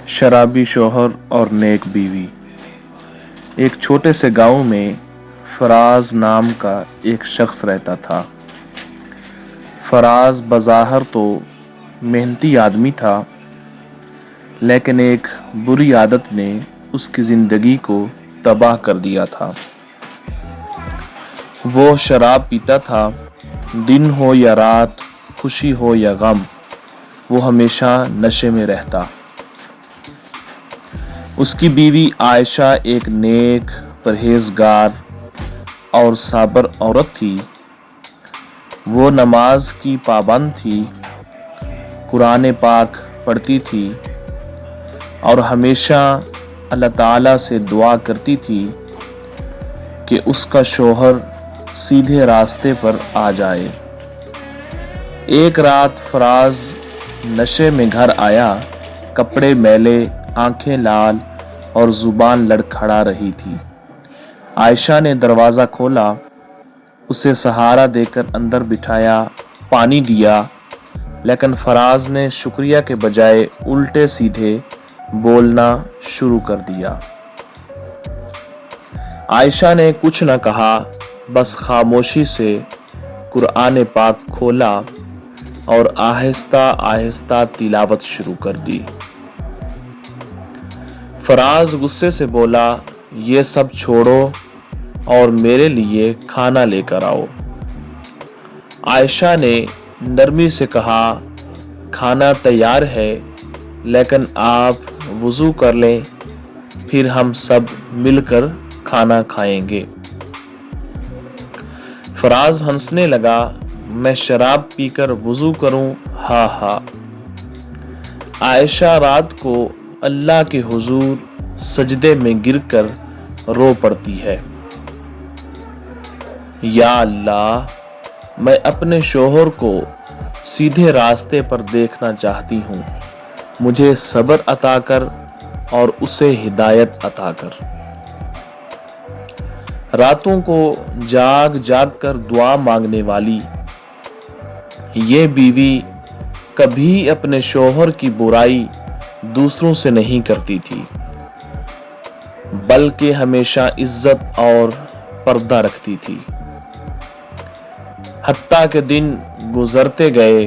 शराबी शौहर और नेक बीवी। एक छोटे से गांव में फराज नाम का एक शख्स रहता था। फराज बज़ाहिर तो मेहनती आदमी था, लेकिन एक बुरी आदत ने उसकी ज़िंदगी को तबाह कर दिया था। वो शराब पीता था। दिन हो या रात, खुशी हो या गम, वो हमेशा नशे में रहता। उसकी बीवी आयशा एक नेक, परहेजगार और साबर औरत थी। वो नमाज की पाबंद थी, कुरान पाक पढ़ती थी और हमेशा अल्लाह ताला से दुआ करती थी कि उसका शौहर सीधे रास्ते पर आ जाए। एक रात फराज नशे में घर आया। कपड़े मैले, आंखें लाल और जुबान लड़खड़ा रही थी। आयशा ने दरवाज़ा खोला, उसे सहारा देकर अंदर बिठाया, पानी दिया, लेकिन फराज ने शुक्रिया के बजाय उल्टे सीधे बोलना शुरू कर दिया। आयशा ने कुछ न कहा, बस खामोशी से कुरान पाक खोला और आहिस्ता आहिस्ता तिलावत शुरू कर दी। फराज गुस्से से बोला, ये सब छोड़ो और मेरे लिए खाना लेकर आओ। आयशा ने नरमी से कहा, खाना तैयार है, लेकिन आप वुज़ू कर लें, फिर हम सब मिलकर खाना खाएंगे। फराज हंसने लगा, मैं शराब पीकर वुज़ू करूं? हा हा। आयशा रात को अल्लाह के हुजूर सजदे में गिरकर रो पड़ती है, या अल्लाह, मैं अपने शौहर को सीधे रास्ते पर देखना चाहती हूँ, मुझे सब्र अता कर और उसे हिदायत अता कर। रातों को जाग जाग कर दुआ मांगने वाली ये बीवी कभी अपने शौहर की बुराई दूसरों से नहीं करती थी, बल्कि हमेशा इज्जत और पर्दा रखती थी। हत्ता के दिन गुजरते गए,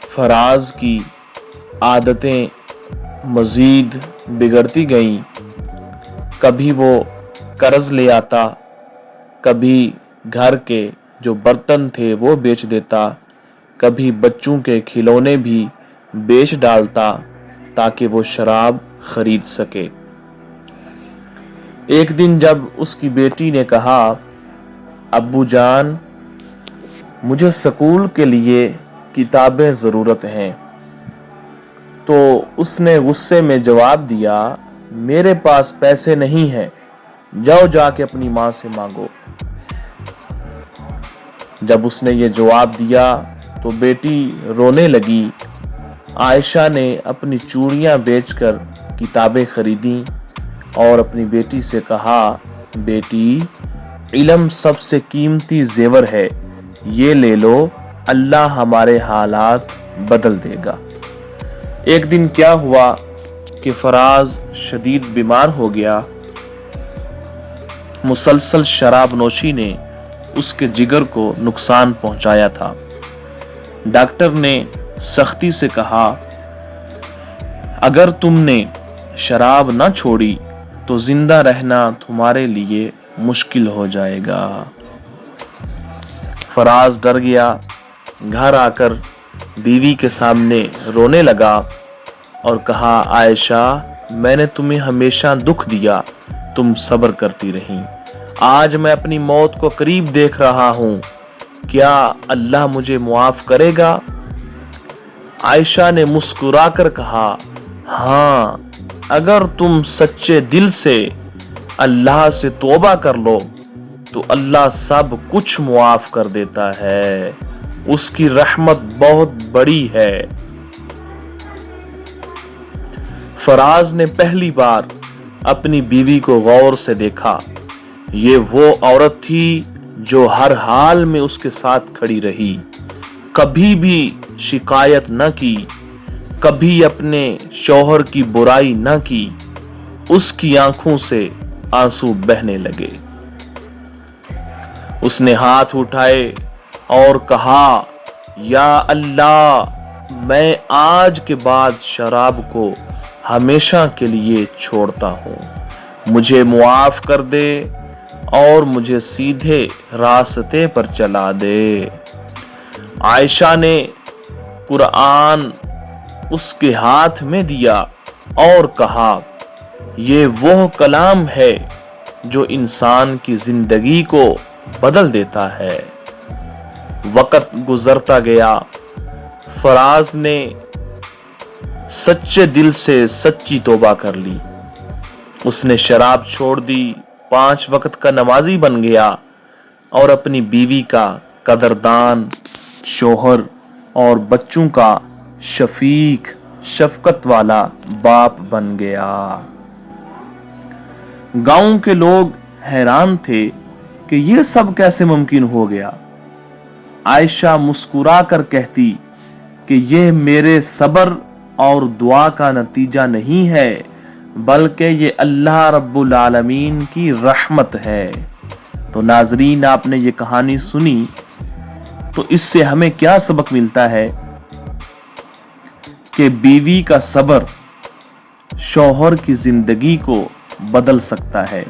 फराज की आदतें मजीद बिगड़ती गईं। कभी वो कर्ज ले आता, कभी घर के जो बर्तन थे वो बेच देता, कभी बच्चों के खिलौने भी बेच डालता ताकि वो शराब खरीद सके। एक दिन जब उसकी बेटी ने कहा, अब्बू जान, मुझे स्कूल के लिए किताबें ज़रूरत हैं, तो उसने गुस्से में जवाब दिया, मेरे पास पैसे नहीं हैं, जाओ जाके अपनी माँ से मांगो। जब उसने ये जवाब दिया तो बेटी रोने लगी। आयशा ने अपनी चूड़ियां बेचकर किताबें खरीदी और अपनी बेटी से कहा, बेटी, इल्म सबसे कीमती जेवर है, ये ले लो, अल्लाह हमारे हालात बदल देगा। एक दिन क्या हुआ कि फराज शदीद बीमार हो गया। मुसलसल शराब नोशी ने उसके जिगर को नुकसान पहुंचाया था। डॉक्टर ने सख्ती से कहा, अगर तुमने शराब न छोड़ी तो जिंदा रहना तुम्हारे लिए मुश्किल हो जाएगा। फराज डर गया। घर आकर बीवी के सामने रोने लगा और कहा, आयशा, मैंने तुम्हें हमेशा दुख दिया, तुम सब्र करती रही। आज मैं अपनी मौत को करीब देख रहा हूँ, क्या अल्लाह मुझे मुआफ करेगा? आयशा ने मुस्कुराकर कहा, हाँ, अगर तुम सच्चे दिल से अल्लाह से तौबा कर लो तो अल्लाह सब कुछ मुआफ कर देता है, उसकी रहमत बहुत बड़ी है। फराज ने पहली बार अपनी बीवी को गौर से देखा। ये वो औरत थी जो हर हाल में उसके साथ खड़ी रही, कभी भी शिकायत न की, कभी अपने शौहर की बुराई न की, उसकी आंखों से आंसू बहने लगे। उसने हाथ उठाए और कहा, या अल्लाह, मैं आज के बाद शराब को हमेशा के लिए छोड़ता हूँ, मुझे मुआफ कर दे और मुझे सीधे रास्ते पर चला दे। आयशा ने कुरान उसके हाथ में दिया और कहा, ये वो कलाम है जो इंसान की जिंदगी को बदल देता है। वक्त गुजरता गया, फराज ने सच्चे दिल से सच्ची तौबा कर ली। उसने शराब छोड़ दी, 5 वक्त का नमाजी बन गया और अपनी बीवी का कदरदान, शौहर और बच्चों का शफीक, शफकत वाला बाप बन गया। गांव के लोग हैरान थे कि यह सब कैसे मुमकिन हो गया। आयशा मुस्कुरा कर कहती कि यह मेरे सब्र और दुआ का नतीजा नहीं है, बल्कि ये अल्लाह रब्बुल आलमीन की रहमत है। तो नाजरीन, आपने ये कहानी सुनी, तो इससे हमें क्या सबक मिलता है कि बीवी का सब्र शौहर की जिंदगी को बदल सकता है।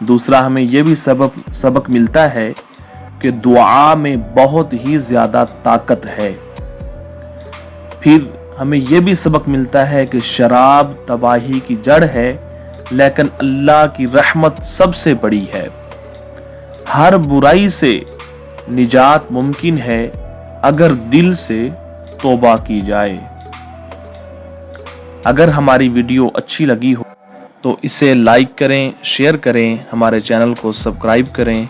दूसरा, हमें यह भी सबक मिलता है कि दुआ में बहुत ही ज्यादा ताकत है। फिर हमें यह भी सबक मिलता है कि शराब तबाही की जड़ है, लेकिन अल्लाह की रहमत सबसे बड़ी है। हर बुराई से निजात मुमकिन है अगर दिल से तौबा की जाए। अगर हमारी वीडियो अच्छी लगी हो तो इसे लाइक करें, शेयर करें, हमारे चैनल को सब्सक्राइब करें।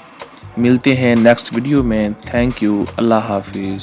मिलते हैं नेक्स्ट वीडियो में। Thank you. Allah Hafiz.